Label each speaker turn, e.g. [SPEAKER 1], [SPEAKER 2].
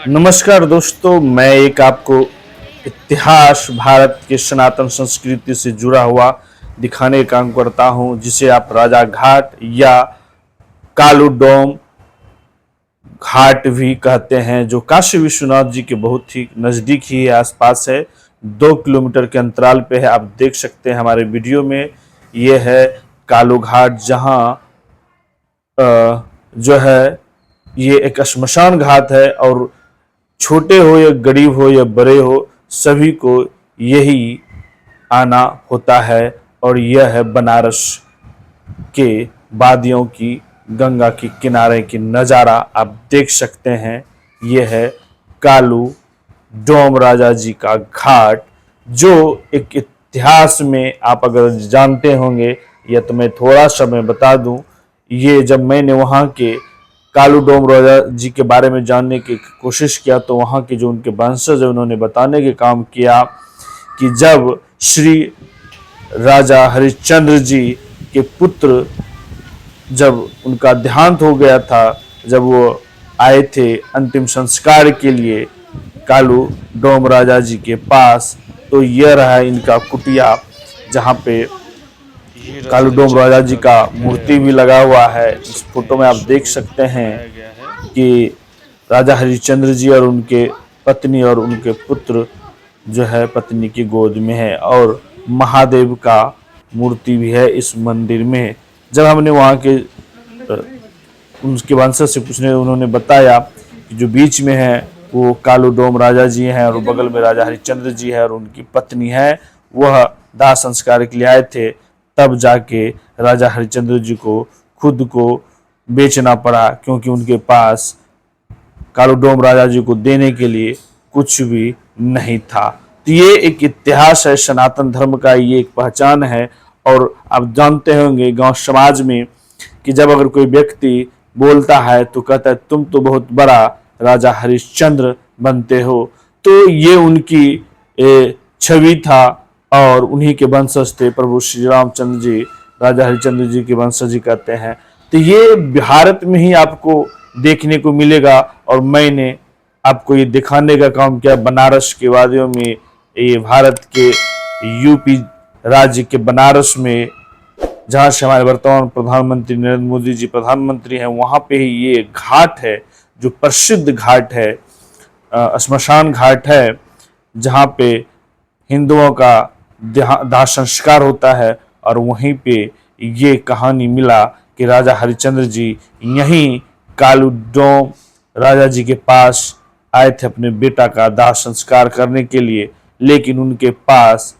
[SPEAKER 1] नमस्कार दोस्तों, मैं एक आपको इतिहास भारत के सनातन संस्कृति से जुड़ा हुआ दिखाने का काम करता हूं, जिसे आप राजा घाट या कालूडोम घाट भी कहते हैं, जो काशी विश्वनाथ जी के बहुत ही नज़दीक ही है, आसपास है। 2 किलोमीटर के अंतराल पे है। आप देख सकते हैं हमारे वीडियो में। ये है कालू घाट, जहाँ जो है ये एक श्मशान घाट है, और छोटे हो या गरीब हो या बड़े हो, सभी को यही आना होता है। और यह है बनारस के वादियों की, गंगा के किनारे की नज़ारा आप देख सकते हैं। यह है कालू डोम राजा जी का घाट, जो एक इतिहास में आप अगर जानते होंगे, या तो मैं थोड़ा सा मैं बता दूं। ये जब मैंने वहाँ के कालू डोम राजा जी के बारे में जानने की कोशिश किया, तो वहाँ के जो उनके वंशज है, उन्होंने बताने के काम किया कि जब श्री राजा हरिश्चंद्र जी के पुत्र, जब उनका देहांत हो गया था, जब वो आए थे अंतिम संस्कार के लिए कालू डोम राजा जी के पास, तो यह रहा इनका कुटिया, जहाँ पे कालू डोम राजा जी का मूर्ति भी लगा हुआ है। इस फोटो में आप देख सकते हैं कि राजा हरिश्चंद्र जी और उनके पत्नी और उनके पुत्र जो है पत्नी की गोद में है, और महादेव का मूर्ति भी है इस मंदिर में। जब हमने वहाँ के उनके वंशज से पूछने, उन्होंने बताया कि जो बीच में है वो कालू डोम राजा जी हैं, और बगल में राजा हरिश्चंद्र जी है और उनकी पत्नी है। वह दाह संस्कार के लिए आए थे, तब जाके राजा हरिश्चंद्र जी को खुद को बेचना पड़ा, क्योंकि उनके पास कालू डोम राजा जी को देने के लिए कुछ भी नहीं था। तो ये एक इतिहास है सनातन धर्म का, ये एक पहचान है। और आप जानते होंगे गांव समाज में कि जब अगर कोई व्यक्ति बोलता है तो कहता है तुम तो बहुत बड़ा राजा हरिश्चंद्र बनते हो। तो ये उनकी छवि था, और उन्हीं के वंशज थे प्रभु श्री रामचंद्र जी, राजा हरिश्चंद्र जी के वंशज ही कहते हैं। तो ये भारत में ही आपको देखने को मिलेगा, और मैंने आपको ये दिखाने का काम किया बनारस के वादियों में। ये भारत के यूपी राज्य के बनारस में, जहाँ से हमारे वर्तमान प्रधानमंत्री नरेंद्र मोदी जी प्रधानमंत्री हैं, वहाँ पे ही ये घाट है, जो प्रसिद्ध घाट है, श्मशान घाट है, जहाँ पे हिंदुओं का दाह संस्कार होता है। और वहीं पे ये कहानी मिला कि राजा हरिश्चंद्र जी यहीं कालू डोम राजा जी के पास आए थे अपने बेटा का दाह संस्कार करने के लिए, लेकिन उनके पास